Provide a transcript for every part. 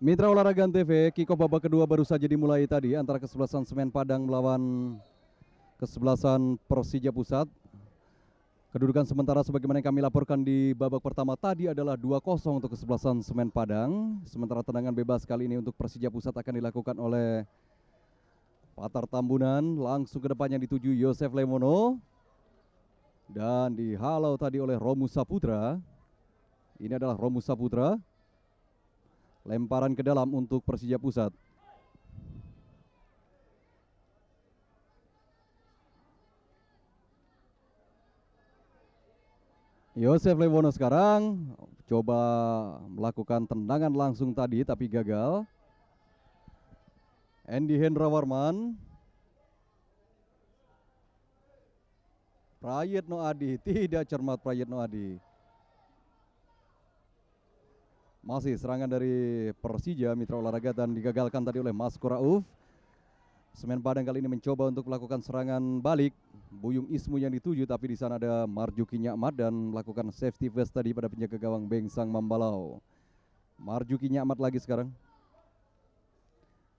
Mitra Olahraga TV, kick-off babak kedua baru saja dimulai tadi antara kesebelasan Semen Padang melawan kesebelasan Persija Pusat. Kedudukan sementara sebagaimana yang kami laporkan di babak pertama tadi adalah 2-0 untuk kesebelasan Semen Padang. Sementara tendangan bebas kali ini untuk Persija Pusat akan dilakukan oleh Patar Tambunan. Langsung ke depannya dituju Yosef Lemono. Dan dihalau tadi oleh Romus Saputra. Ini adalah Romus Saputra. Lemparan ke dalam untuk Persija Pusat. Yosef Lemono sekarang coba melakukan tendangan langsung tadi tapi gagal. Andy Hendrawarman. Prayitno Adi, tidak cermat Prayitno Adi. Masih serangan dari Persija Mitra Olahraga dan digagalkan tadi oleh Mas Rauf. Semen Padang kali ini mencoba untuk melakukan serangan balik. Buyung Ismu yang dituju, tapi di sana ada Marjuki Nyakmat dan melakukan safety vest tadi pada penjaga gawang Bengsang Mambalau. Marjuki Nyakmat lagi sekarang.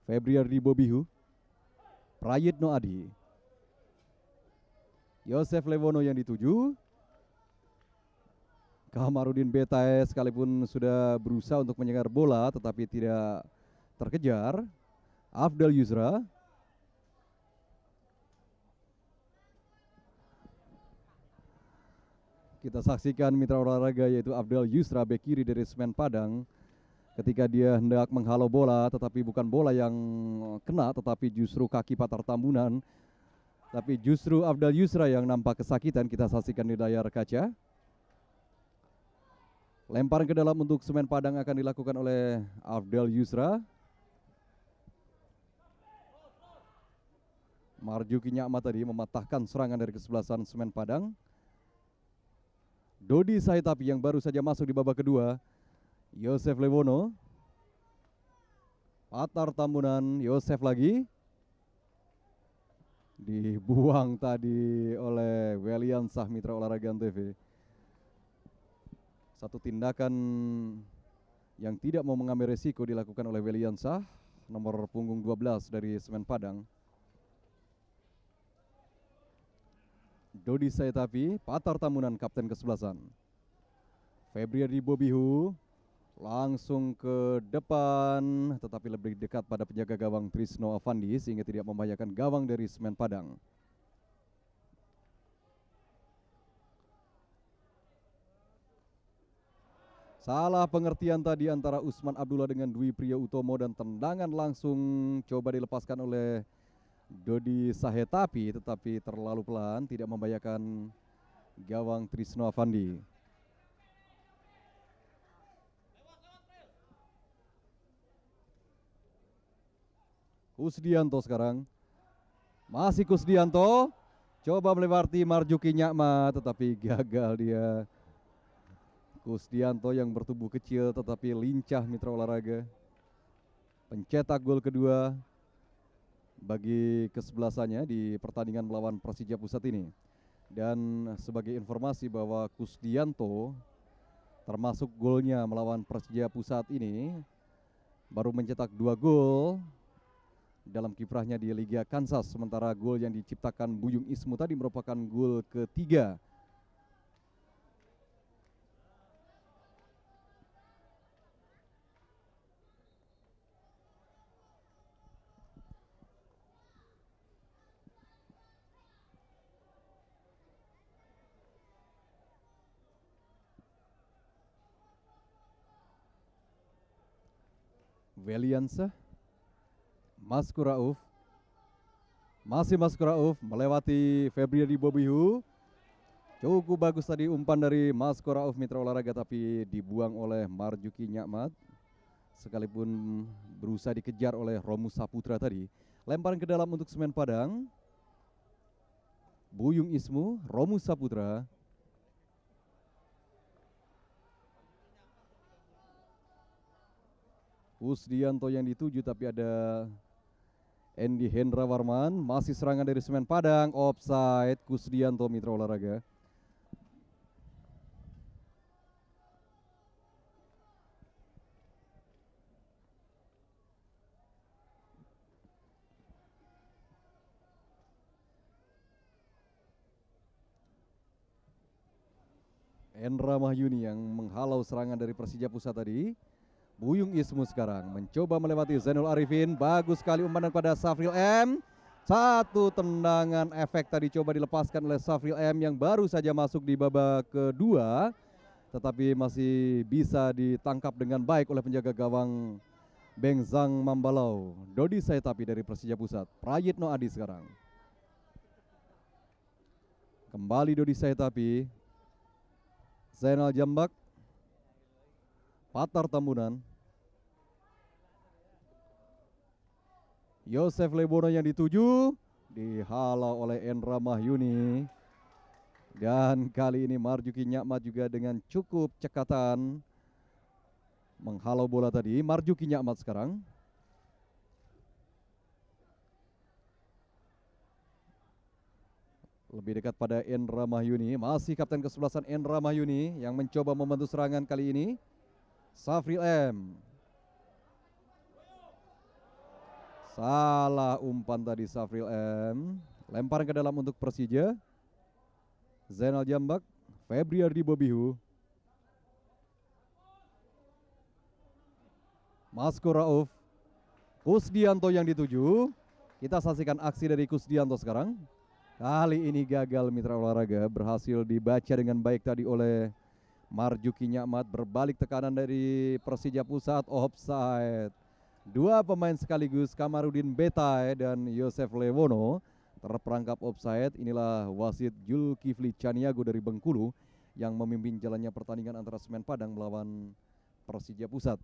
Febriardi Bobihu. Prayitno Adi. Yosef Lemono yang dituju. Kamarudin Betae sekalipun sudah berusaha untuk menyegar bola tetapi tidak terkejar. Afdal Yusra. Kita saksikan mitra olahraga yaitu Afdal Yusra bek kiri dari Semen Padang. Ketika dia hendak menghalau bola tetapi bukan bola yang kena tetapi justru kaki Patar Tambunan. Tapi justru Afdal Yusra yang nampak kesakitan. Kita saksikan di layar kaca. Lemparan ke dalam untuk Semen Padang akan dilakukan oleh Afdal Yusra. Marjuki Nyakmat tadi mematahkan serangan dari kesebelasan Semen Padang. Dodi Saitapi yang baru saja masuk di babak kedua. Yosef Lemono. Patar Tambunan, Yosef lagi. Dibuang tadi oleh Welian Sah Mitra Olahraga TV. Satu tindakan yang tidak mau mengambil resiko dilakukan oleh Welian Sah, nomor punggung 12 dari Semen Padang. Dodi Saitapi, Patar Tambunan kapten kesebelasan. Febriardi Bobihu langsung ke depan tetapi lebih dekat pada penjaga gawang Trisno Avandi sehingga tidak membahayakan gawang dari Semen Padang. Salah pengertian tadi antara Usman Abdullah dengan Dwi Priya Utomo dan tendangan langsung coba dilepaskan oleh Dodi Sahetapi tetapi terlalu pelan tidak membahayakan gawang Trisno Avandi. Kusdianto sekarang. Masih Kusdianto. Coba melewati Marjuki Nyakmat tetapi gagal dia. Kusdianto yang bertubuh kecil tetapi lincah mitra olahraga. Pencetak gol kedua bagi kesebelasannya di pertandingan melawan Persija Pusat ini. Dan sebagai informasi bahwa Kusdianto termasuk golnya melawan Persija Pusat ini baru mencetak 2 gol dalam kiprahnya di Liga Kansas, sementara gol yang diciptakan Buyung Ismu tadi merupakan gol ketiga. Weliansa, Mas Rauf, masih Mas Rauf melewati Febriardi Bobihu. Cukup bagus tadi umpan dari Mas Rauf mitra olahraga tapi dibuang oleh Marjuki Nyakmat. Sekalipun berusaha dikejar oleh Romus Saputra tadi. Lemparan ke dalam untuk Semen Padang. Buyung Ismu, Romus Saputra. Kusdianto yang dituju tapi ada Andy Hendrawarman. Masih serangan dari Semen Padang. Offside Kusdianto mitra olahraga. Endra Mahyuni yang menghalau serangan dari Persija Pusat tadi. Buyung Ismu sekarang mencoba melewati Zainul Arifin. Bagus sekali umpan pada Safril M. Satu tendangan efek tadi coba dilepaskan oleh Safril M yang baru saja masuk di babak kedua, tetapi masih bisa ditangkap dengan baik oleh penjaga gawang Bengzang Mambalau. Dodi Saitapi dari Persija Pusat. Prayitno Adi sekarang. Kembali Dodi Saitapi. Zainal Jambak. Patar Tambunan. Yosef Lebono yang dituju, dihalau oleh Endra Mahyuni. Dan kali ini Marjuki Nyakmat juga dengan cukup cekatan menghalau bola tadi. Marjuki Nyakmat sekarang. Lebih dekat pada Endra Mahyuni. Masih kapten kesebelasan Endra Mahyuni yang mencoba membantu serangan kali ini. Safril M. Salah umpan tadi Safril M. Lemparan ke dalam untuk Persija. Zainal Jambak. Febriardi Bobihu. Masko Rauf. Kusdianto yang dituju. Kita saksikan aksi dari Kusdianto sekarang. Kali ini gagal mitra olahraga. Berhasil dibaca dengan baik tadi oleh Marjuki Nyakmat. Berbalik tekanan dari Persija Pusat. Offside. Dua pemain sekaligus, Kamarudin Betai dan Yosef Lewono, terperangkap offside. Inilah wasit Julkifli Caniago dari Bengkulu yang memimpin jalannya pertandingan antara Semen Padang melawan Persija Pusat.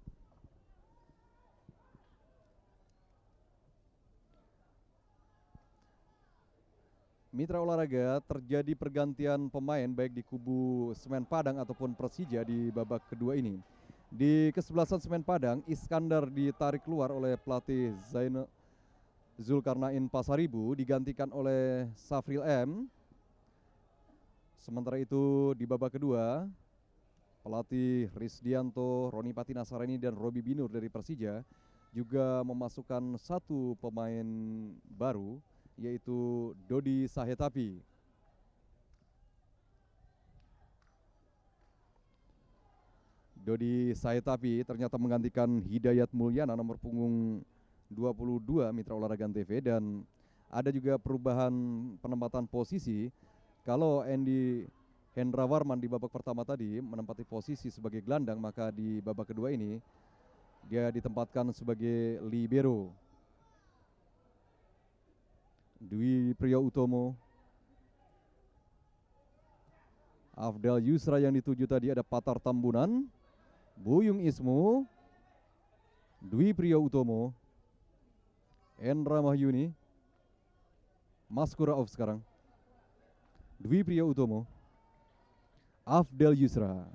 Mitra olahraga, terjadi pergantian pemain baik di kubu Semen Padang ataupun Persija di babak kedua ini. Di kesebelasan Semen Padang, Iskandar ditarik keluar oleh pelatih Zulkarnain Pasaribu, digantikan oleh Safril M. Sementara itu di babak kedua, pelatih Risdianto, Roni Patinasarani dan Robi Binur dari Persija juga memasukkan satu pemain baru, yaitu Dodi Sahetapi. Dodi Saetapi ternyata menggantikan Hidayat Mulyana nomor punggung 22 mitra olahraga TV, dan ada juga perubahan penempatan posisi. Kalau Andy Hendra Warman di babak pertama tadi menempati posisi sebagai gelandang, maka di babak kedua ini dia ditempatkan sebagai libero. Dwi Priyo Utomo, Afdal Yusra yang dituju tadi, ada Patar Tambunan, Buyung Ismu, Dwi Priyo Utomo, Endra Mahyuni, Maskura Rauf sekarang, Dwi Priyo Utomo, Afdal Yusra.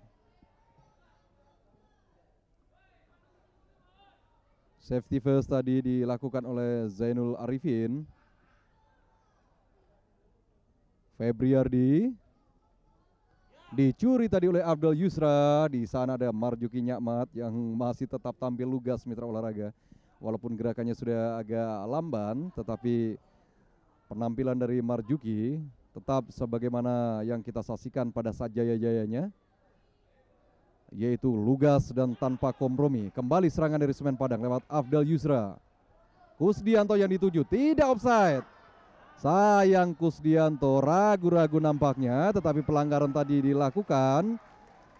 Safety first tadi dilakukan oleh Zainul Arifin. Febriardi dicuri tadi oleh Afdal Yusra. Di sana ada Marjuki Nyakmat yang masih tetap tampil lugas mitra olahraga. Walaupun gerakannya sudah agak lamban, tetapi penampilan dari Marjuki tetap sebagaimana yang kita saksikan pada saat jaya-jayanya, yaitu lugas dan tanpa kompromi. Kembali serangan dari Semen Padang lewat Afdal Yusra. Kusdianto yang dituju, tidak offside. Sayang Kusdianto ragu-ragu nampaknya, tetapi pelanggaran tadi dilakukan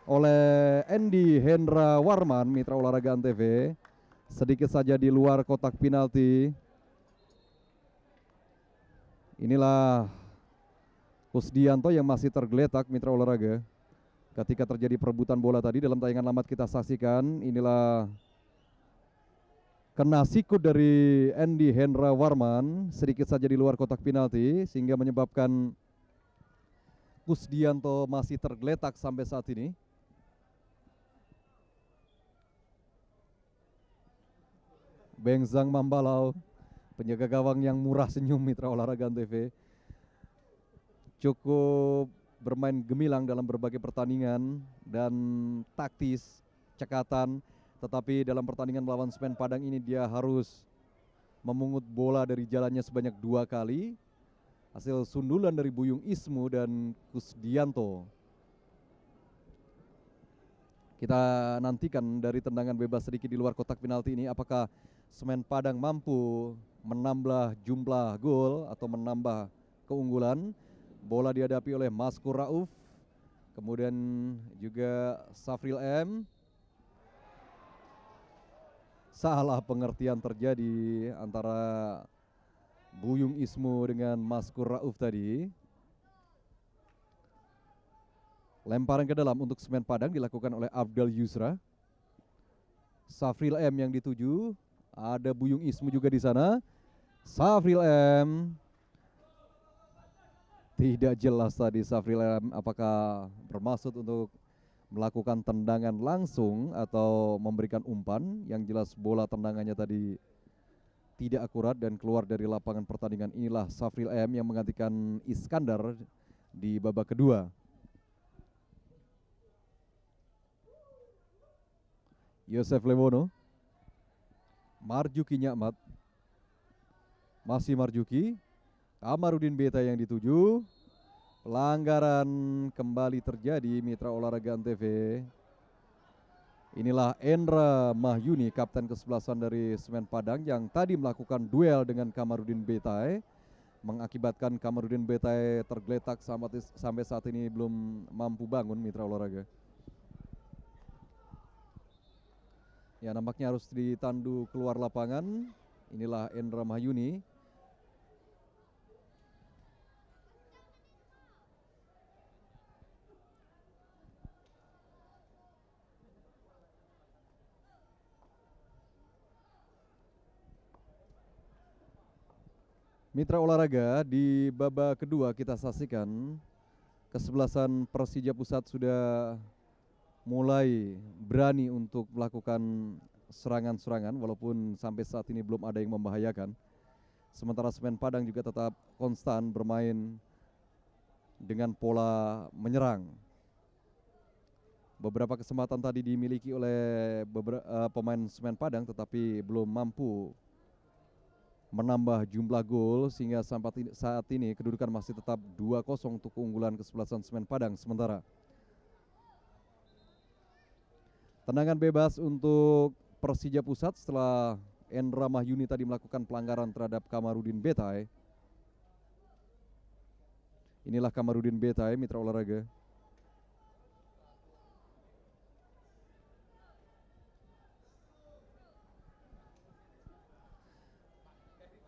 oleh Andy Hendra Warman mitra olahraga Antv, sedikit saja di luar kotak penalti. Inilah Kusdianto yang masih tergeletak mitra olahraga ketika terjadi perebutan bola tadi. Dalam tayangan lambat kita saksikan, inilah kena sikut dari Andy Hendra Warman sedikit saja di luar kotak penalti, sehingga menyebabkan Kusdianto masih tergeletak sampai saat ini. Bengzang Mambalau, penjaga gawang yang murah senyum mitra olahraga TV, cukup bermain gemilang dalam berbagai pertandingan dan taktis, cekatan. Tetapi dalam pertandingan melawan Semen Padang ini dia harus memungut bola dari jalannya sebanyak 2 kali. Hasil sundulan dari Buyung Ismu dan Kusdianto. Kita nantikan dari tendangan bebas sedikit di luar kotak penalti ini, apakah Semen Padang mampu menambah jumlah gol atau menambah keunggulan. Bola dihadapi oleh Maskur Rauf, kemudian juga Safril M. Salah pengertian terjadi antara Buyung Ismu dengan Maskur Rauf tadi. Lemparan ke dalam untuk Semen Padang dilakukan oleh Afdal Yusra. Safril M yang dituju, ada Buyung Ismu juga di sana. Safril M, tidak jelas tadi Safril M apakah bermaksud untuk melakukan tendangan langsung atau memberikan umpan. Yang jelas bola tendangannya tadi tidak akurat dan keluar dari lapangan pertandingan. Inilah Safril M yang menggantikan Iskandar di babak kedua. Yosef Lewono, Marjuki Nyakmat, masih Marjuki, Kamarudin Beta yang dituju. Pelanggaran kembali terjadi Mitra Olahraga Antv. Inilah Endra Mahyuni, kapten kesebelasan dari Semen Padang yang tadi melakukan duel dengan Kamarudin Betai, mengakibatkan Kamarudin Betai tergeletak sampai saat ini belum mampu bangun Mitra Olahraga. Ya, nampaknya harus ditandu keluar lapangan. Inilah Endra Mahyuni. Mitra Olahraga, di babak kedua kita saksikan kesebelasan Persija Pusat sudah mulai berani untuk melakukan serangan-serangan walaupun sampai saat ini belum ada yang membahayakan. Sementara Semen Padang juga tetap konstan bermain dengan pola menyerang. Beberapa kesempatan tadi dimiliki oleh pemain Semen Padang tetapi belum mampu menambah jumlah gol sehingga sampai saat ini kedudukan masih tetap 2-0 untuk keunggulan kesebelasan Semen Padang. Sementara tendangan bebas untuk Persija Pusat setelah Endra Mahyuni tadi melakukan pelanggaran terhadap Kamarudin Betai. Inilah Kamarudin Betai, Mitra Olahraga.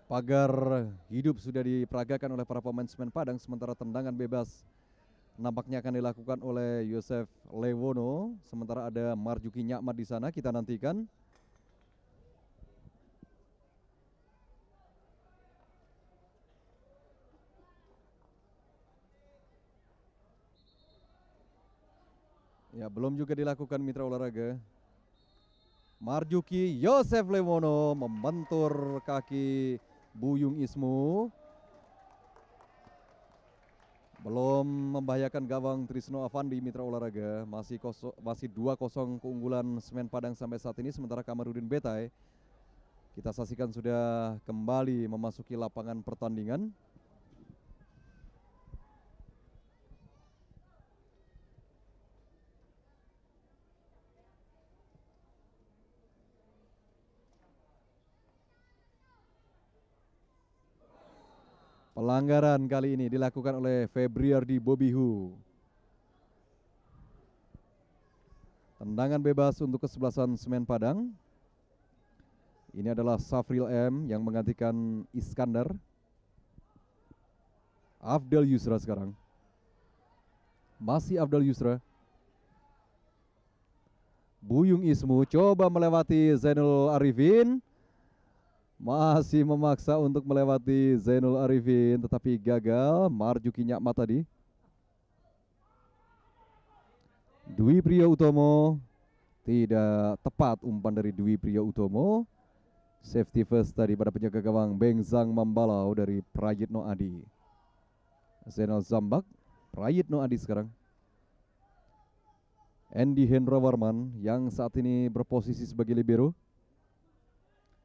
Pagar hidup sudah diperagakan oleh para pemain Semen Padang, sementara tendangan bebas nampaknya akan dilakukan oleh Yosef Lewono. Sementara ada Marjuki Nyakmat di sana, kita nantikan. Ya, belum juga dilakukan Mitra Olahraga. Marjuki Yosef Lewono membentur kaki Buyung Ismu. Belum membahayakan gawang Trisno Avandi Mitra Olahraga. Masih 2-0 keunggulan Semen Padang sampai saat ini. Sementara Kamarudin Betai kita saksikan sudah kembali memasuki lapangan pertandingan. Pelanggaran kali ini dilakukan oleh Febriardi Bobihu. Tendangan bebas untuk kesebelasan Semen Padang. Ini adalah Safril M yang menggantikan Iskandar. Afdal Yusra sekarang. Masih Afdal Yusra. Buyung Ismu coba melewati Zainul Arifin. Masih memaksa untuk melewati Zainul Arifin tetapi gagal. Marjuki Nyakmat tadi. Dwi Priyo Utomo, tidak tepat umpan dari Dwi Priyo Utomo. Safety first tadi pada penjaga gawang Bengzang Mambalau dari Prayitno Adi. Zainal Zambak, Prayitno Adi sekarang. Andy Hendra Warman yang saat ini berposisi sebagai libero.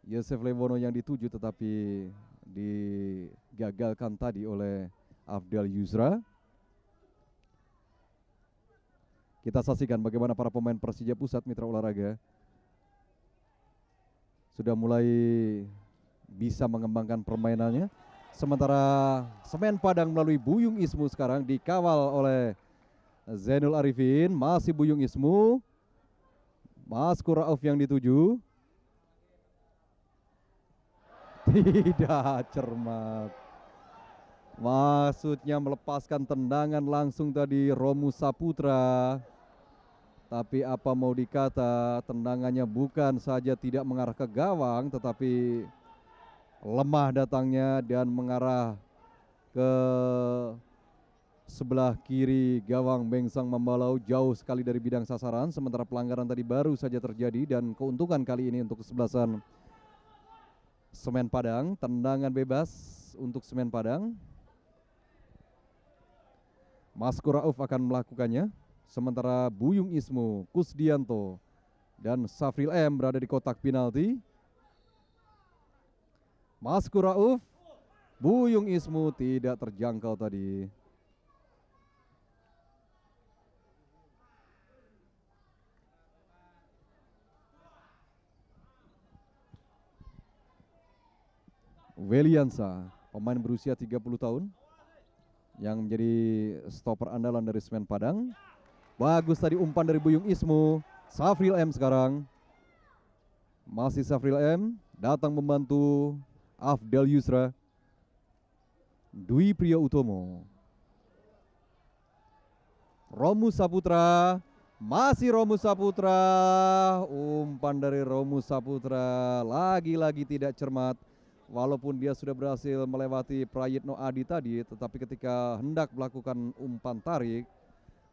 Yosef Lewono yang dituju tetapi digagalkan tadi oleh Afdal Yusra. Kita saksikan bagaimana para pemain Persija Pusat Mitra Olahraga sudah mulai bisa mengembangkan permainannya. Sementara Semen Padang melalui Buyung Ismu sekarang dikawal oleh Zainul Arifin. Masih Buyung Ismu, Maskur Rauf yang dituju. Tidak cermat. Maksudnya melepaskan tendangan langsung tadi Romu Saputra. Tapi apa mau dikata, tendangannya bukan saja tidak mengarah ke gawang, tetapi lemah datangnya dan mengarah ke sebelah kiri gawang Bengsang Mambalau, jauh sekali dari bidang sasaran. Sementara pelanggaran tadi baru saja terjadi dan keuntungan kali ini untuk kesebelasan Semen Padang. Tendangan bebas untuk Semen Padang. Maskur Rauf akan melakukannya. Sementara Buyung Ismu, Kusdianto, dan Safril M berada di kotak penalti. Maskur Rauf, Buyung Ismu tidak terjangkau tadi. Weliansa, pemain berusia 30 tahun yang menjadi stopper andalan dari Semen Padang. Bagus tadi umpan dari Buyung Ismu. Safril M sekarang. Masih Safril M datang membantu Afdal Yusra. Dwi Priyo Utomo. Romu Saputra. Masih Romu Saputra. Umpan dari Romu Saputra lagi-lagi tidak cermat. Walaupun dia sudah berhasil melewati Prayitno Adi tadi, tetapi ketika hendak melakukan umpan tarik,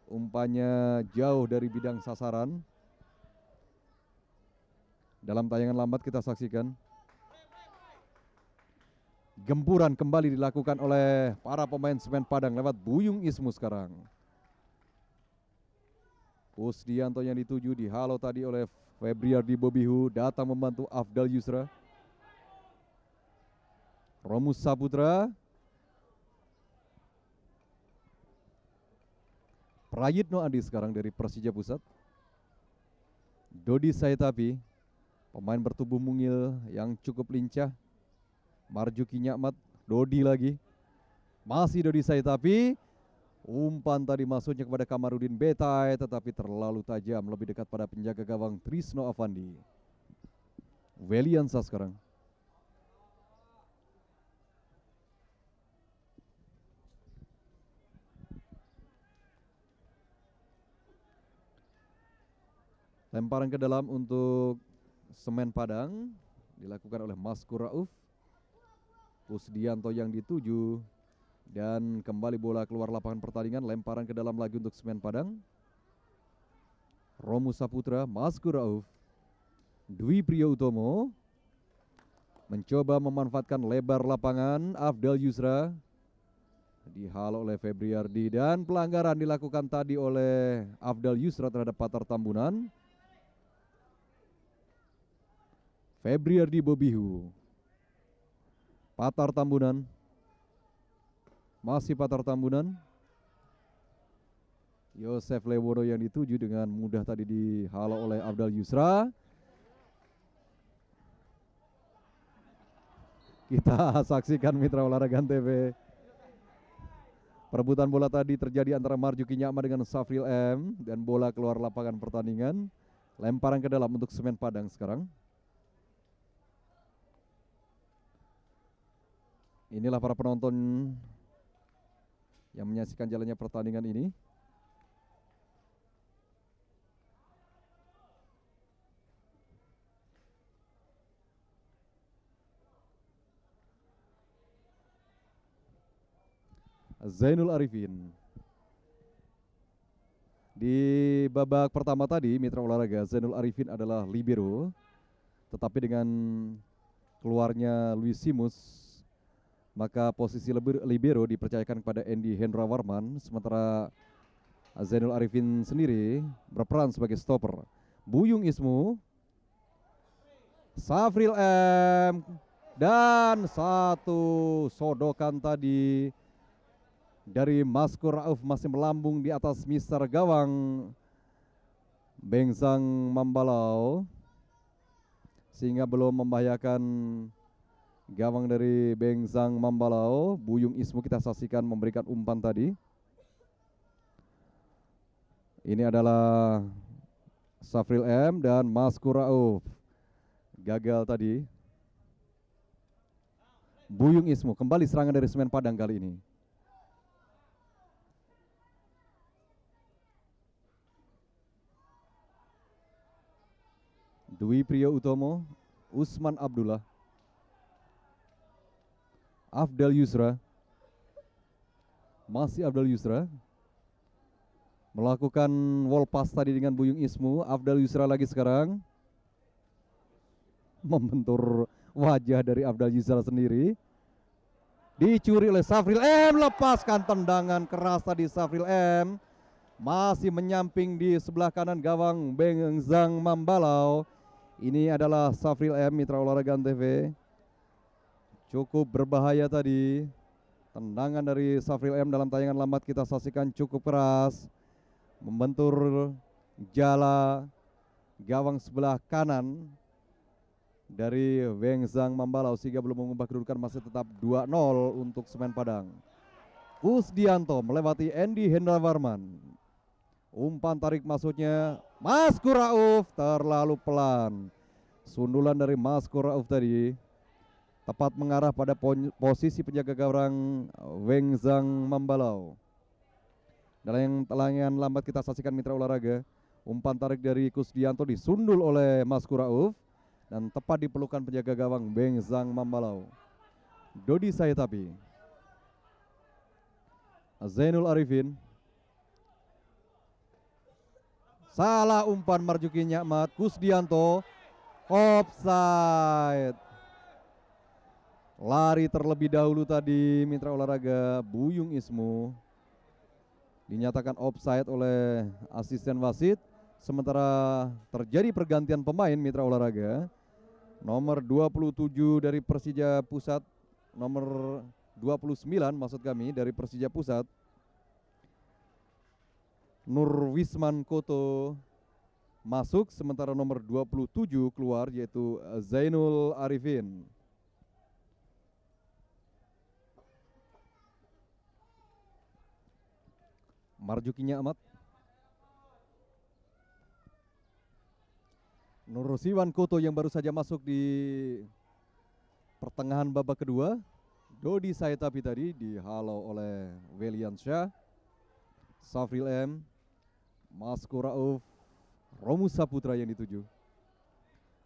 umpannya jauh dari bidang sasaran. Dalam tayangan lambat kita saksikan gempuran kembali dilakukan oleh para pemain Semen Padang lewat Buyung Ismu sekarang. Kusdianto yang dituju dihalau tadi oleh Febriardi Bobihu, datang membantu Afdal Yusra. Romus Saputra, Prayitno Adi sekarang dari Persija Pusat. Dodi Saitapi, pemain bertubuh mungil yang cukup lincah. Marjuki Nyakmat, Dodi lagi. Masih Dodi Saitapi. Umpan tadi masuknya kepada Kamarudin Betai, tetapi terlalu tajam, lebih dekat pada penjaga gawang Trisno Avandi. Weliansa sekarang. Lemparan ke dalam untuk Semen Padang dilakukan oleh Maskur Rauf. Kusdianto yang dituju dan kembali bola keluar lapangan pertandingan. Lemparan ke dalam lagi untuk Semen Padang. Romu Saputra, Maskur Rauf, Dwi Priyo Utomo mencoba memanfaatkan lebar lapangan. Afdal Yusra dihalau oleh Febriardi dan pelanggaran dilakukan tadi oleh Afdal Yusra terhadap Patar Tambunan. Febriardi Bobihu, Patar Tambunan, masih Patar Tambunan. Yosef Lewono yang dituju dengan mudah tadi dihalau oleh Afdal Yusra. Kita saksikan Mitra Olahraga TV. Perebutan bola tadi terjadi antara Marjuki Nyakma dengan Safril M dan bola keluar lapangan pertandingan. Lemparan ke dalam untuk Semen Padang sekarang. Inilah para penonton yang menyaksikan jalannya pertandingan ini. Zainul Arifin. Di babak pertama tadi Mitra Olahraga, Zainul Arifin adalah libero. Tetapi dengan keluarnya Luis Simus, maka posisi libero dipercayakan kepada Andy Hendra Warman, sementara Zainul Arifin sendiri berperan sebagai stopper. Buyung Ismu, Safril M, dan satu sodokan tadi dari Maskur Rauf masih melambung di atas mister gawang Bengsang Mambalau, sehingga belum membahayakan gawang dari Bengsang Mambalau. Buyung Ismu kita saksikan memberikan umpan tadi. Ini adalah Safril M dan Maskur Rauf. Gagal tadi. Buyung Ismu kembali serangan dari Semen Padang kali ini. Dwi Priyo Utomo, Usman Abdullah, Afdal Yusra, masih Afdal Yusra melakukan wall pass tadi dengan Buyung Ismu. Afdal Yusra lagi sekarang membentur wajah dari Afdal Yusra sendiri. Dicuri oleh Safril M, lepaskan tendangan keras tadi Safril M. Masih menyamping di sebelah kanan gawang Bengsang Mambalau. Ini adalah Safril M, mitra olahraga Antv. Cukup berbahaya tadi. Tendangan dari Safril M dalam tayangan lambat kita saksikan cukup keras. Membentur jala gawang sebelah kanan dari Bengsang Mambalau, sehingga belum mengubah kedudukan, masih tetap 2-0 untuk Semen Padang. Kusdianto melewati Andy Hendrawarman. Umpan tarik masuknya Maskur Rauf terlalu pelan. Sundulan dari Maskur Rauf tadi tepat mengarah pada posisi penjaga gawang Bengsang Mambalau. Dalam tayangan lambat kita saksikan mitra olahraga, umpan tarik dari Kusdianto disundul oleh Maskur Rauf dan tepat di pelukan penjaga gawang Bengsang Mambalau. Dodi Sayetapi, Zainul Arifin, salah umpan Marjuki Nyakmat. Kusdianto offside. Lari terlebih dahulu tadi mitra olahraga Buyung Ismu. Dinyatakan offside oleh asisten wasit. Sementara terjadi pergantian pemain mitra olahraga. Nomor 27 dari Persija Pusat, nomor 29 maksud kami dari Persija Pusat, Nur Wisman Koto masuk, sementara nomor 27 keluar yaitu Zainul Arifin. Marjuki Nyakmat, Nur Siwan Koto yang baru saja masuk di pertengahan babak kedua. Dodi Sayetapi tadi dihalau oleh Welian Syah, Safril M, Maskur Rauf, Romus Saputra yang dituju.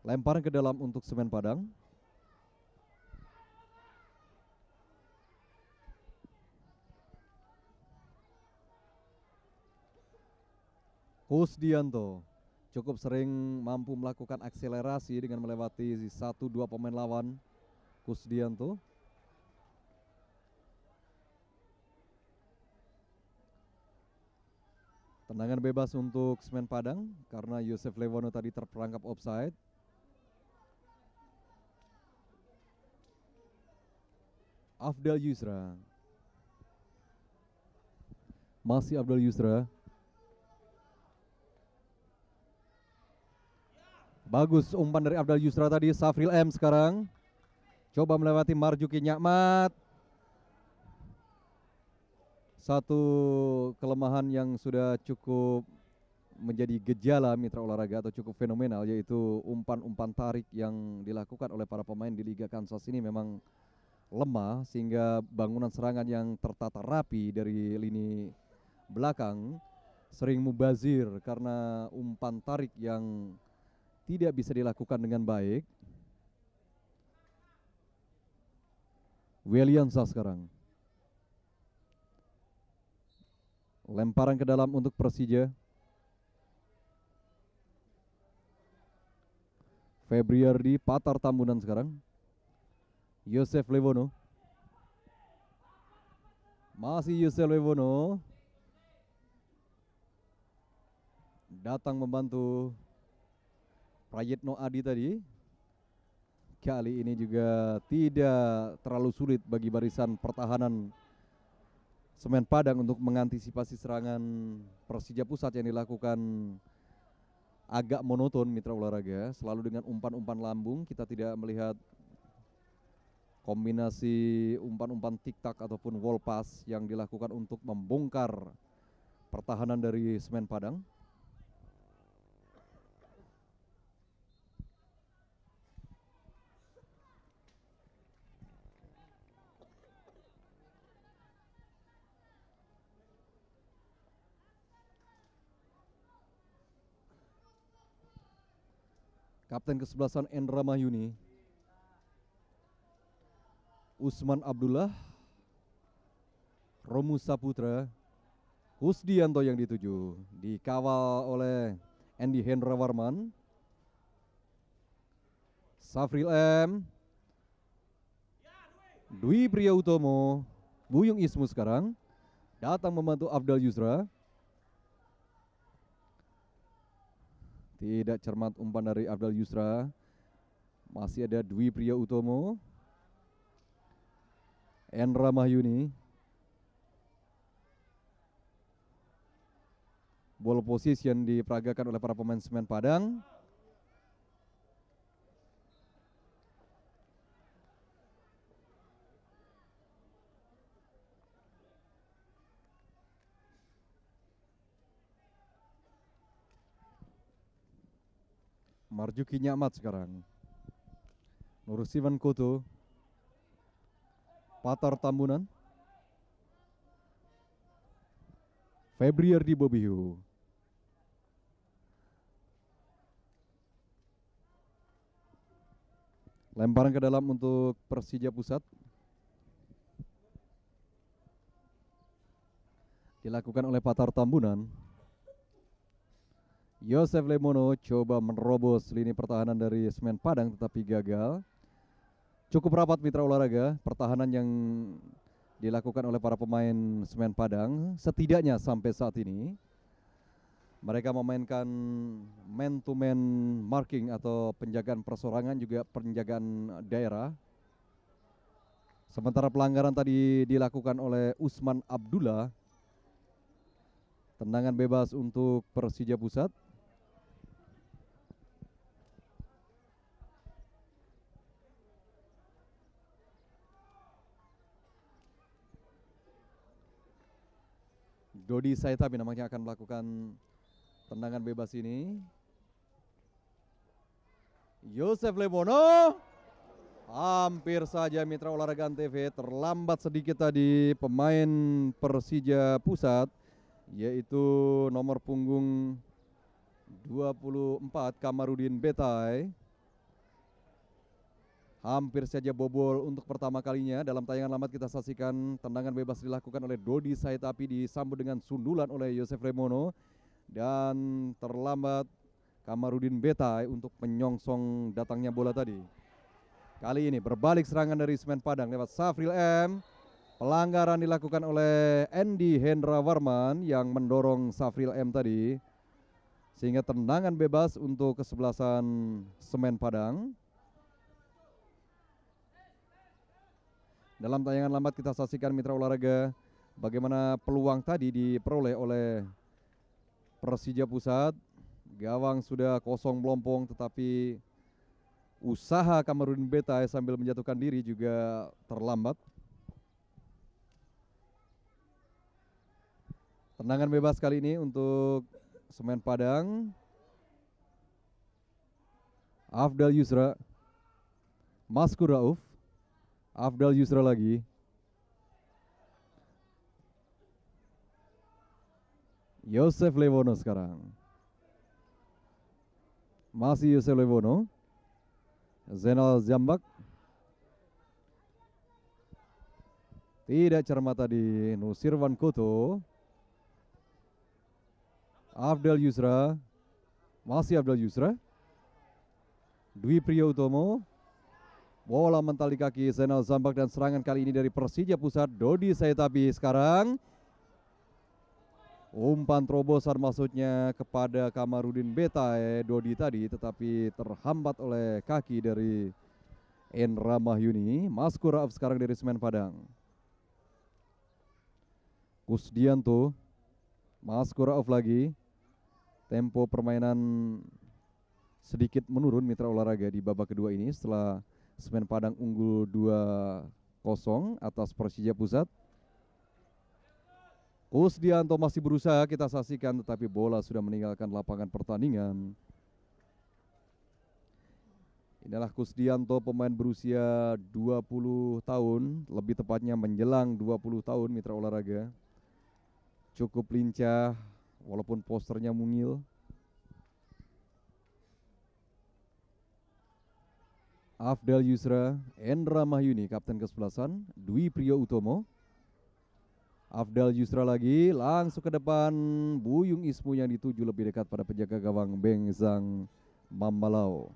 Lemparan ke dalam untuk Semen Padang. Kusdianto cukup sering mampu melakukan akselerasi dengan melewati 1-2 pemain lawan. Kusdianto tendangan bebas untuk Semen Padang karena Yosef Lewono tadi terperangkap offside. Afdal Yusra, masih Afdal Yusra. Bagus umpan dari Afdal Yusra tadi. Safril M sekarang coba melewati Marjuki Nyakmat. Satu kelemahan yang sudah cukup menjadi gejala mitra olahraga atau cukup fenomenal, yaitu umpan-umpan tarik yang dilakukan oleh para pemain di Liga Kansas ini memang lemah, sehingga bangunan serangan yang tertata rapi dari lini belakang sering mubazir karena umpan tarik yang tidak bisa dilakukan dengan baik. Weliansa sekarang. Lemparan ke dalam untuk Persija. Febriardi Patar Tambunan sekarang. Yosef Lewono. Masih Yosef Lewono. Datang membantu Prayitno Adi tadi. Kali ini juga tidak terlalu sulit bagi barisan pertahanan Semen Padang untuk mengantisipasi serangan Persija Pusat yang dilakukan agak monoton mitra olahraga, selalu dengan umpan-umpan lambung. Kita tidak melihat kombinasi umpan-umpan tik-tak ataupun wall pass yang dilakukan untuk membongkar pertahanan dari Semen Padang. Kapten kesebelasan Endra Mahyuni, Usman Abdullah, Romu Saputra, Kusdianto yang dituju, dikawal oleh Andy Hendra Warman, Safril M, Dwi Priya Utomo, Buyung Ismu sekarang datang membantu Afdal Yusra. Tidak cermat umpan dari Afdal Yusra. Masih ada Dwi Priya Utomo, Endra Mahyuni. Ball position diperagakan oleh para pemain Semen Padang. Marjuki Nyamat sekarang. Nursiman Koto, Patar Tambunan, Febriardi Bobihu. Lemparan ke dalam untuk Persija Pusat. Dilakukan oleh Patar Tambunan. Yosef Lemono coba menerobos lini pertahanan dari Semen Padang tetapi gagal. Cukup rapat mitra olahraga, pertahanan yang dilakukan oleh para pemain Semen Padang setidaknya sampai saat ini. Mereka memainkan man to man marking atau penjagaan persorangan juga penjagaan daerah. Sementara pelanggaran tadi dilakukan oleh Usman Abdullah. Tendangan bebas untuk Persija Pusat. Dodi Saitabi namanya akan melakukan tendangan bebas ini. Yosef Lemono, hampir saja mitra olahraga Antv, terlambat sedikit tadi pemain Persija Pusat, yaitu nomor punggung 24 Kamarudin Betai. Hampir saja bobol untuk pertama kalinya. Dalam tayangan lambat kita saksikan tendangan bebas dilakukan oleh Dodi Saitapi, disambut dengan sundulan oleh Yosef Lemono. Dan terlambat Kamarudin Betai untuk menyongsong datangnya bola tadi. Kali ini berbalik serangan dari Semen Padang lewat Safril M. Pelanggaran dilakukan oleh Andy Hendra Warman yang mendorong Safril M tadi. Sehingga tendangan bebas untuk kesebelasan Semen Padang. Dalam tayangan lambat kita saksikan mitra olahraga bagaimana peluang tadi diperoleh oleh Persija Pusat. Gawang sudah kosong melompong tetapi usaha Kamarudin Betai sambil menjatuhkan diri juga terlambat. Tendangan bebas kali ini untuk Semen Padang. Afdal Yusra, Maskur Rauf, Afdal Yusra lagi. Yosef Lewono sekarang. Masih Yosef Lewono. Zainal Zambak. Tidak cermat tadi Nusirwan Koto. Afdal Yusra. Masih Afdal Yusra. Dwi Priya Utomo. Bola mental di kaki Zainal Zambak dan serangan kali ini dari Persija Pusat. Dodi Saitapi sekarang. Umpan terobosan maksudnya kepada Kamarudin Betai Dodi tadi, tetapi terhambat oleh kaki dari Endra Mahyuni. Maskur Rauf sekarang dari Semen Padang. Kusdianto. Maskur Rauf lagi. Tempo permainan sedikit menurun mitra olahraga di babak kedua ini setelah Semen Padang unggul 2-0 atas Persija Pusat. Kusdianto masih berusaha kita saksikan, tetapi bola sudah meninggalkan lapangan pertandingan. Inilah Kusdianto, pemain berusia 20 tahun, lebih tepatnya menjelang 20 tahun mitra olahraga. Cukup lincah walaupun posternya mungil. Afdal Yusra, Endra Mahyuni kapten kesebelasan, Dwi Priyo Utomo. Afdal Yusra lagi, langsung ke depan, Buyung Ismu yang dituju lebih dekat pada penjaga gawang Bengzang Mambalau.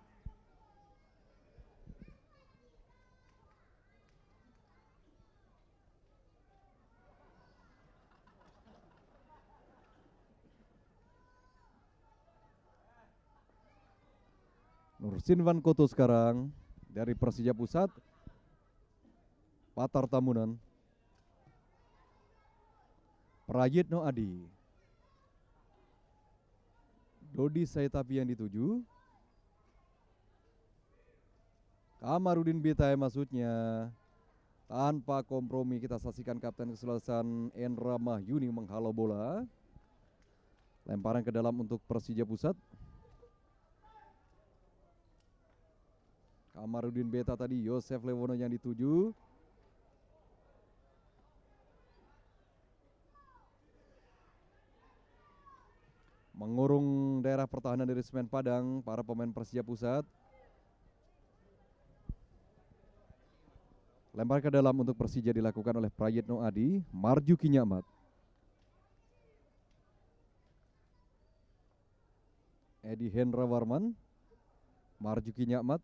Nursinvan Koto sekarang dari Persija Pusat. Patar Tamunan. Prayitno Adi. Dodi Saitapi yang dituju. Kamarudin Betai maksudnya. Tanpa kompromi kita saksikan kapten kesebelasan Endra Mahyuni menghalau bola. Lemparan ke dalam untuk Persija Pusat. Kamarudin Beta tadi, Yosef Lewono yang dituju. Mengurung daerah pertahanan dari Semen Padang para pemain Persija Pusat. Lempar ke dalam untuk Persija dilakukan oleh Prayitno Adi, Marjuki Nyamat. Edi Hendra Warman, Marjuki Nyamat.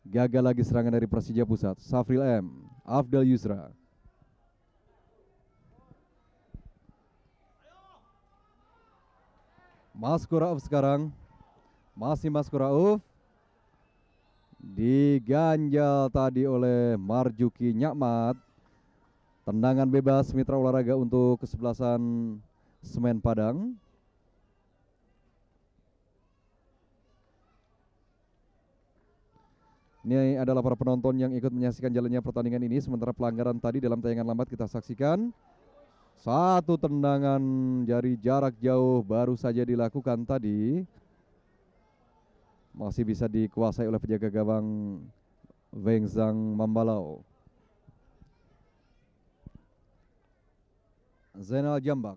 Gagal lagi serangan dari Persija Pusat. Safril M, Afdal Yusra. Mas Kurauf sekarang. Masih Mas Kurauf. Diganjal tadi oleh Marjuki Nyamat. Tendangan bebas mitra olahraga untuk kesebelasan Semen Padang. Ini adalah para penonton yang ikut menyaksikan jalannya pertandingan ini. Sementara pelanggaran tadi dalam tayangan lambat kita saksikan. Satu tendangan dari jarak jauh baru saja dilakukan tadi. Masih bisa dikuasai oleh penjaga gawang Wengzang Mambalau. Zainal Jambak.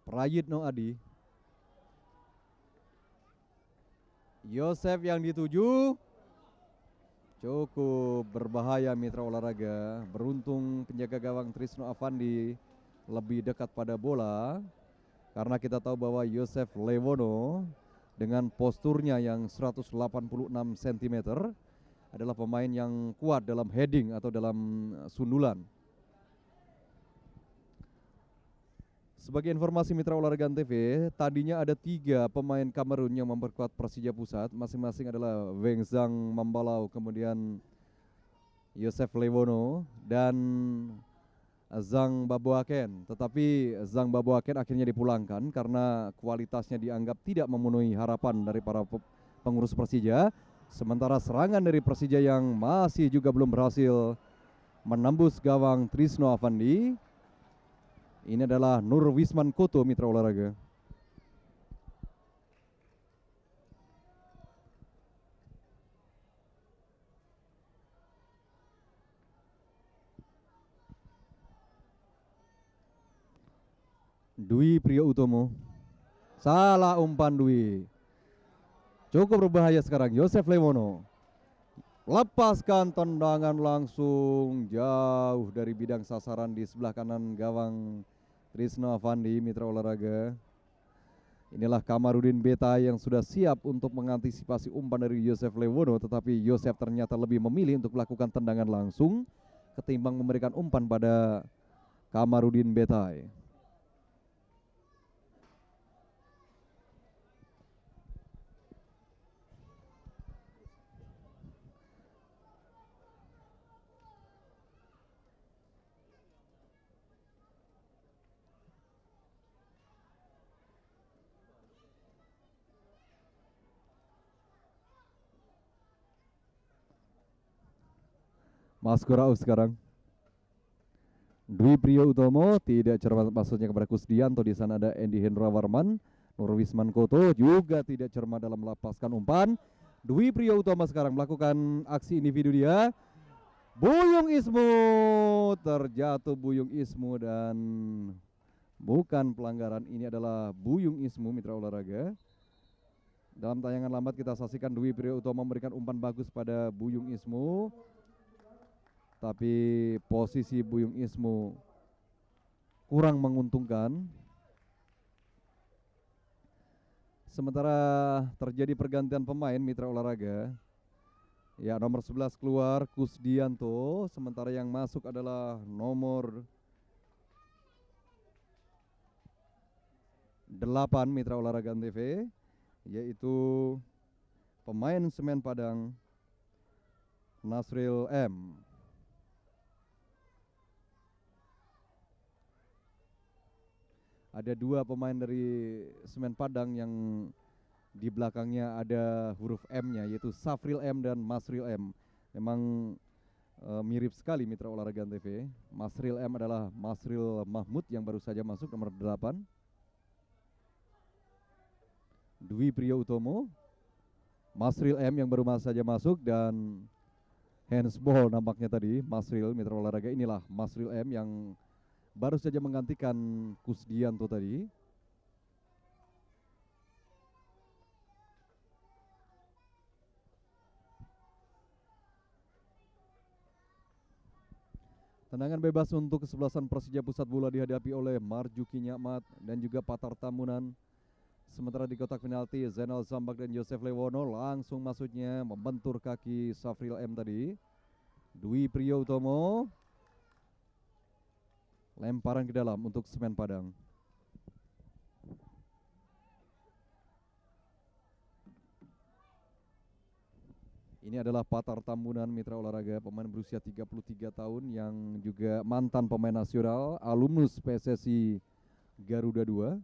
Prayitno Adi. Yosef yang dituju. Cukup berbahaya mitra olahraga. Beruntung penjaga gawang Trisno Avandi lebih dekat pada bola. Karena kita tahu bahwa Yosef Lewono dengan posturnya yang 186 cm adalah pemain yang kuat dalam heading atau dalam sundulan. Sebagai informasi mitra olahraga TV, tadinya ada 3 pemain Kamerun yang memperkuat Persija Pusat. Masing-masing adalah Wengzang Mambalau, kemudian Yosef Lewono, dan Zhang Baboaken. Tetapi Zhang Baboaken akhirnya dipulangkan karena kualitasnya dianggap tidak memenuhi harapan dari para pengurus Persija. Sementara serangan dari Persija yang masih juga belum berhasil menembus gawang Trisno Avandi. Ini adalah Nur Wisman Koto mitra olahraga. Dwi Priyo Utomo. Salah umpan Dwi. Cukup berbahaya sekarang Yosef Lewono. Lepaskan tendangan langsung jauh dari bidang sasaran di sebelah kanan gawang Trisno Avandi mitra olahraga. Inilah Kamarudin Beta yang sudah siap untuk mengantisipasi umpan dari Yosef Lewono, tetapi Yosef ternyata lebih memilih untuk melakukan tendangan langsung ketimbang memberikan umpan pada Kamarudin Beta. Mas Kurau sekarang. Dwi Priyo Utomo tidak cermat maksudnya kepada Kusdianto. Di sana ada Andy Hendra Warman, Nurwisman Koto juga tidak cermat dalam melepaskan umpan. Dwi Priyo Utomo sekarang melakukan aksi individu dia. Buyung Ismu terjatuh, Buyung Ismu, dan bukan pelanggaran. Ini adalah Buyung Ismu mitra olahraga. Dalam tayangan lambat kita saksikan Dwi Priyo Utomo memberikan umpan bagus pada Buyung Ismu. Tapi posisi Buyung Ismu kurang menguntungkan. Sementara terjadi pergantian pemain mitra olahraga. Ya, nomor 11 keluar Kusdianto, sementara yang masuk adalah nomor 8 mitra olahraga TV, yaitu pemain Semen Padang Nasril M. Ada dua pemain dari Semen Padang yang di belakangnya ada huruf M-nya, yaitu Safril M dan Masril M. Memang mirip sekali mitra olahraga TV. Masril M adalah Masril Mahmud yang baru saja masuk, nomor 8. Dwi Priyo Utomo, Masril M yang baru saja masuk, dan handsball nampaknya tadi Masril mitra olahraga. Inilah Masril M yang baru saja menggantikan Kusdianto tadi. Tendangan bebas untuk kesebelasan Persija Pusat Bola dihadapi oleh Marjuki Nyakmat dan juga Patar Tamunan. Sementara di kotak penalti Zainal Zambak dan Joseph Lewono langsung masuknya membentur kaki Safril M tadi. Dwi Priyo Utomo, lemparan ke dalam untuk Semen Padang. Ini adalah Patar Tambunan mitra olahraga, pemain berusia 33 tahun yang juga mantan pemain nasional, alumnus PSSI Garuda 2.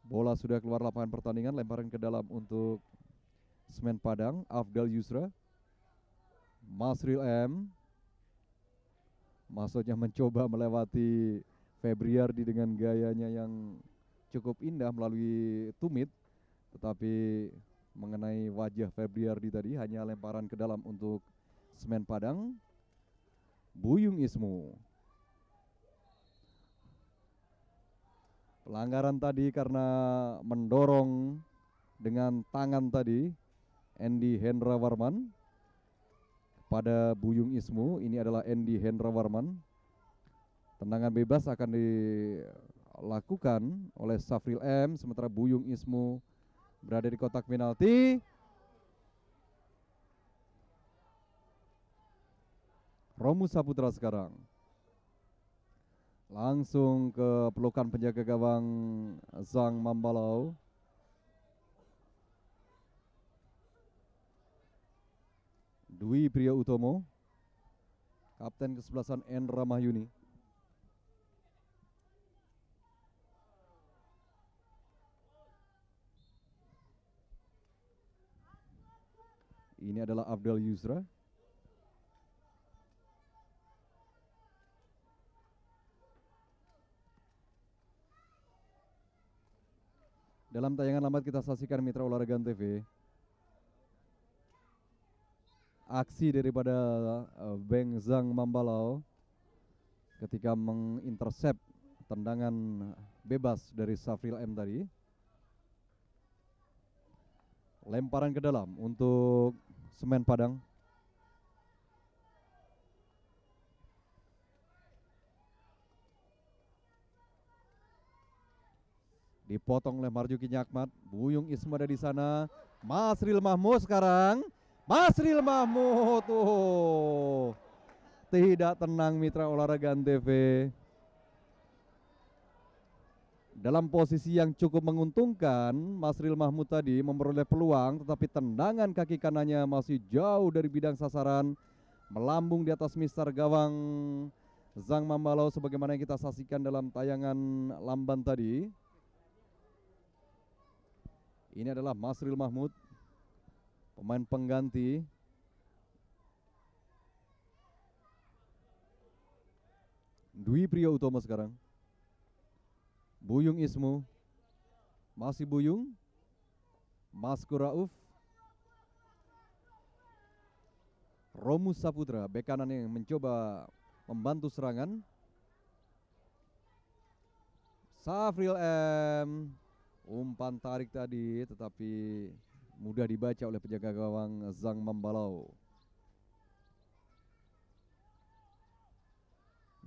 Bola sudah keluar lapangan pertandingan, lemparan ke dalam untuk Semen Padang, Afdal Yusra. Masril M maksudnya mencoba melewati Febriardi dengan gayanya yang cukup indah melalui tumit, tetapi mengenai wajah Febriardi tadi, hanya lemparan ke dalam untuk Semen Padang. Buyung Ismu. Pelanggaran tadi karena mendorong dengan tangan tadi Andy Hendra Warman pada Buyung Ismu. Ini adalah Andy Hendra Warman. Tendangan bebas akan dilakukan oleh Safril M, sementara Buyung Ismu berada di kotak penalti. Romu Saputra sekarang langsung ke pelukan penjaga gawang Zhang Mambalau. Dwi Priyo Utomo, kapten kesebelasan Endra Mahyuni. Ini adalah Afdal Yusra. Dalam tayangan lambat kita saksikan mitra olahraga TV, aksi daripada Beng Zhang Mambalau ketika mengintersep tendangan bebas dari Safril M tadi. Lemparan ke dalam untuk Semen Padang. Dipotong oleh Marjuki Nyakmat. Buyung Ismu ada di sana. Masril Mahmud sekarang. Masril Mahmud, tidak tenang mitra olahraga TV. Dalam posisi yang cukup menguntungkan, Masril Mahmud tadi memperoleh peluang, tetapi tendangan kaki kanannya masih jauh dari bidang sasaran, melambung di atas mister gawang Zhang Mambalau sebagaimana yang kita saksikan dalam tayangan lamban tadi. Ini adalah Masril Mahmud, pemain pengganti. Dwi Priyo Utomo sekarang. Buyung Ismu. Masih Buyung. Maskur Rauf. Romus Saputra, bek kanan yang mencoba membantu serangan. Safril M. Umpan tarik tadi tetapi mudah dibaca oleh penjaga gawang Zhang Mambalau.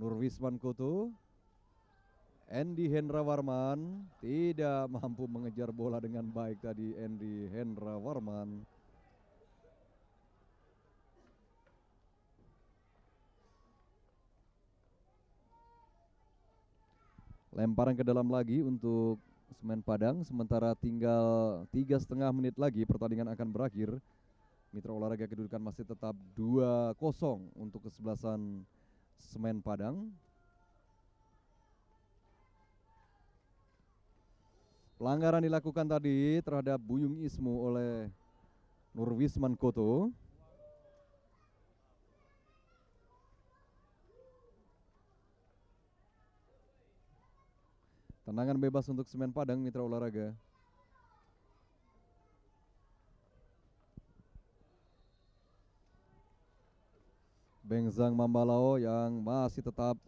Nurwisman Koto. Andy Hendra Warman tidak mampu mengejar bola dengan baik tadi. Andy Hendra Warman. Lemparan ke dalam lagi untuk Semen Padang, sementara tinggal 3,5 menit lagi pertandingan akan berakhir. Mitra Olahraga kedudukan masih tetap 2-0 untuk kesebelasan Semen Padang. Pelanggaran dilakukan tadi terhadap Buyung Ismu oleh Nurwisman Koto. Tendangan bebas untuk Semen Padang, Mitra Olahraga. Beng Zhang Mambalao yang masih tetap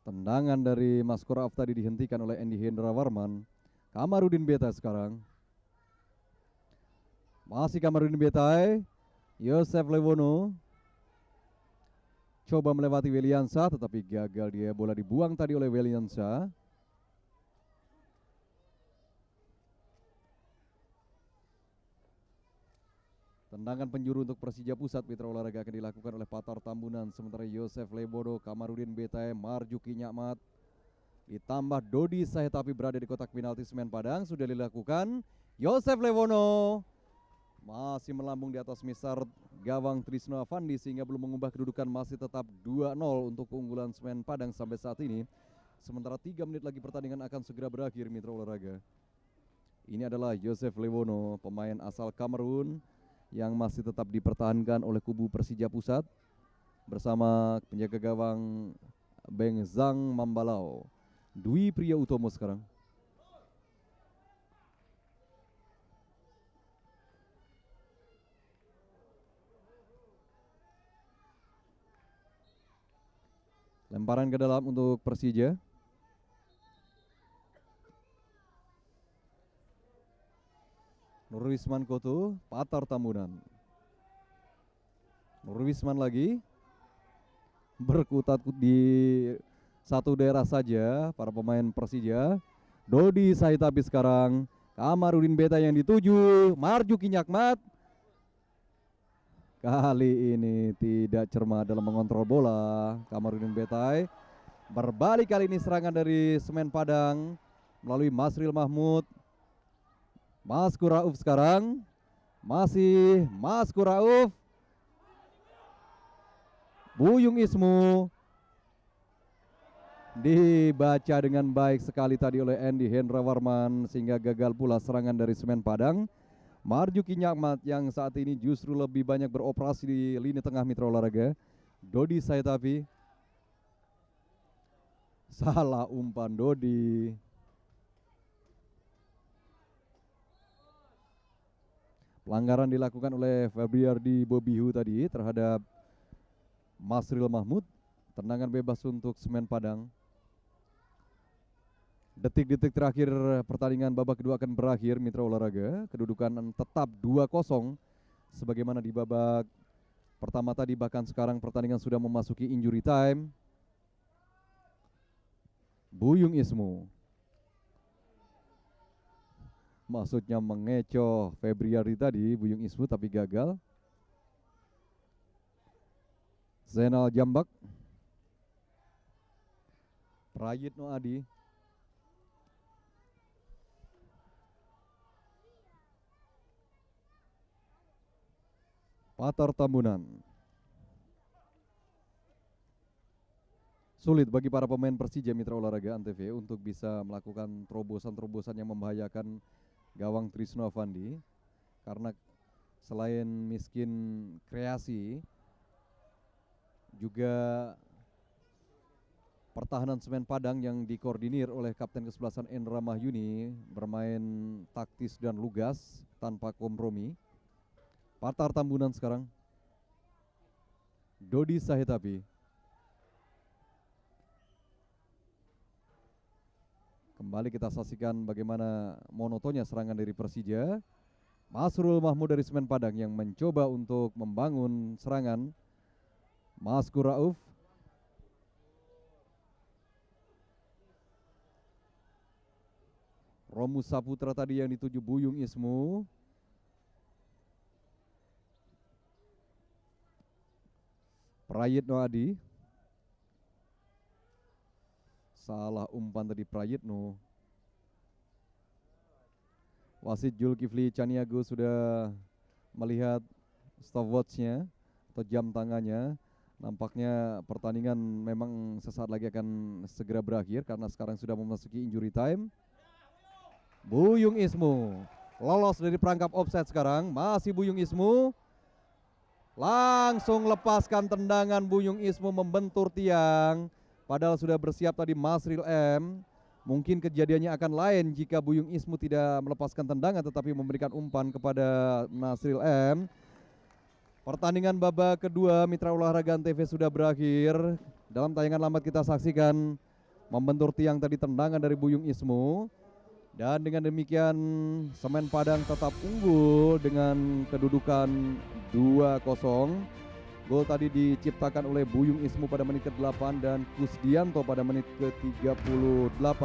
tendangan dari Maskur Rauf tadi dihentikan oleh Andy Hendra Warman. Kamarudin Beta sekarang. Masih Kamarudin Betai. Yosef Lewono coba melewati Weliansa tetapi gagal dia. Bola dibuang tadi oleh Weliansa. Tendangan penjuru untuk Persija Pusat, Mitra Olahraga akan dilakukan oleh Patar Tambunan. Sementara Yosef Lewono, Kamarudin Betai, Marjuki Nyakmat ditambah Dodi Sahetapi berada di kotak penalti Semen Padang. Sudah dilakukan. Yosef Lewono masih melambung di atas misar gawang Trisno Avandi sehingga belum mengubah kedudukan, masih tetap 2-0 untuk keunggulan Semen Padang sampai saat ini. Sementara 3 menit lagi pertandingan akan segera berakhir, Mitra Olahraga. Ini adalah Yosef Lewono, pemain asal Kamerun yang masih tetap dipertahankan oleh kubu Persija Pusat bersama penjaga gawang Beng Zhang Mambalao. Dwi Priyo Utomo sekarang. Lemparan ke dalam untuk Persija. Nurwisman Koto, Patar Tambunan. Nurwisman lagi. Berkutat di satu daerah saja para pemain Persija. Dodi Sahetapi sekarang. Kamarudin Beta yang dituju. Marjuki Nyakmat. Kali ini tidak cermat dalam mengontrol bola. Kamarudin Betai. Berbalik kali ini serangan dari Semen Padang melalui Masril Mahmud. Maskur Rauf sekarang. Masih Maskur Rauf. Buyung Ismu. Dibaca dengan baik sekali tadi oleh Andy Hendra Warman sehingga gagal pula serangan dari Semen Padang. Marjuki Nyakmat yang saat ini justru lebih banyak beroperasi di lini tengah, Mitra Olahraga. Dodi Sahetapi. Salah umpan Dodi. Pelanggaran dilakukan oleh Febriardi Bobihu tadi terhadap Masril Mahmud. Tendangan bebas untuk Semen Padang. Detik-detik terakhir pertandingan babak kedua akan berakhir, Mitra Olahraga. Kedudukan tetap 2-0 sebagaimana di babak pertama tadi, bahkan sekarang pertandingan sudah memasuki injury time. Buyung Ismu maksudnya mengecoh Febriardi tadi, Buyung Ismu, tapi gagal. Zainal Jambak. Prayitno Adi. Patar Tambunan. Sulit bagi para pemain Persija Mitra Olahraga Antv untuk bisa melakukan terobosan-terobosan yang membahayakan gawang Trisno Avandi, karena selain miskin kreasi, juga pertahanan Semen Padang yang dikoordinir oleh Kapten Kesebelasan Endra Mahyuni bermain taktis dan lugas tanpa kompromi. Patar Tambunan sekarang. Dodi Sahetapi. Kembali kita saksikan bagaimana monotonnya serangan dari Persija. Masrul Mahmud dari Semen Padang yang mencoba untuk membangun serangan. Maskur Rauf. Romus Saputra tadi yang dituju Buyung Ismu. Prayitno Adi. Salah umpan tadi Prayitno. Wasit Zulkifli Caniago sudah melihat stopwatch-nya atau jam tangannya. Nampaknya pertandingan memang sesaat lagi akan segera berakhir karena sekarang sudah memasuki injury time. Buyung Ismu lolos dari perangkap offside sekarang. Masih Buyung Ismu. Langsung lepaskan tendangan Buyung Ismu membentur tiang. Padahal sudah bersiap tadi Masril M. Mungkin kejadiannya akan lain jika Buyung Ismu tidak melepaskan tendangan tetapi memberikan umpan kepada Nasril M. Pertandingan babak kedua Mitra Olahraga Antv sudah berakhir. Dalam tayangan lambat kita saksikan membentur tiang tadi tendangan dari Buyung Ismu. Dan dengan demikian Semen Padang tetap unggul dengan kedudukan 2-0. Gol tadi diciptakan oleh Buyung Ismu pada menit ke-8 dan Kusdianto pada menit ke-38.